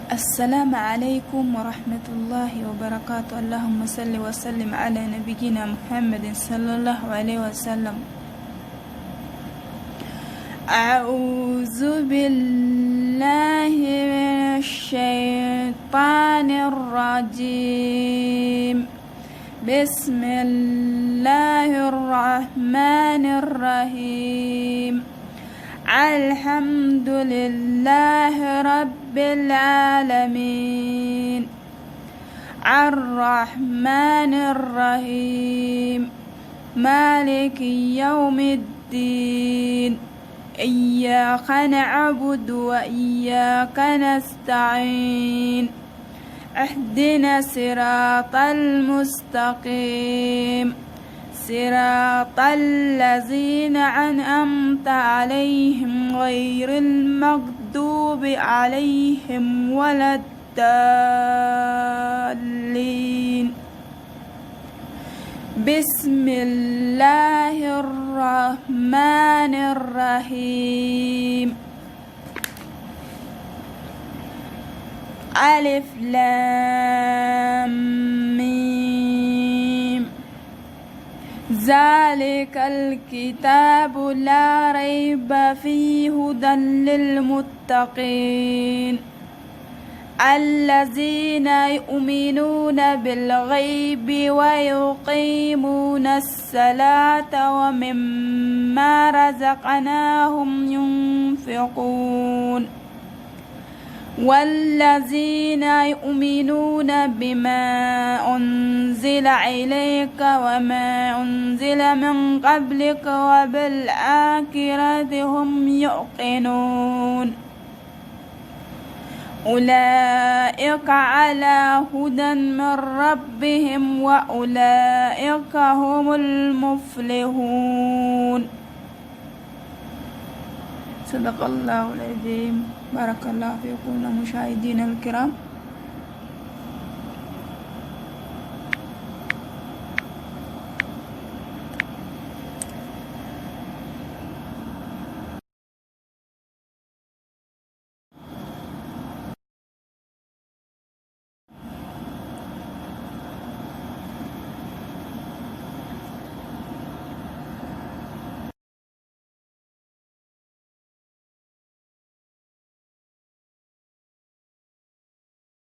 السلام عليكم ورحمة الله وبركاته. اللهم صل وسلم على نبينا محمد صلى الله عليه وسلم. أعوذ بالله من الشيطان الرجيم. بسم الله الرحمن الرحيم. الحمد لله رب العالمين الرحمن الرحيم مالك يوم الدين. إياك نعبد وإياك نستعين. اهدنا الصراط المستقيم صراط الذين أنعمت عليهم غير المغضوب عليهم ولا الضالين. بسم الله الرحمن الرحيم. ألف لام ميم. ذلك الكتاب لا ريب فيه هدى للمتقين الذين يؤمنون بالغيب ويقيمون الصلاة ومما رزقناهم ينفقون والذين يؤمنون بما أنزل إليك وما أنزل من قبلك وبالآخرة هم يوقنون. أولئك على هدى من ربهم وأولئك هم المفلحون. صدق الله العظيم. بارك الله فيكم مشاهدينا الكرام.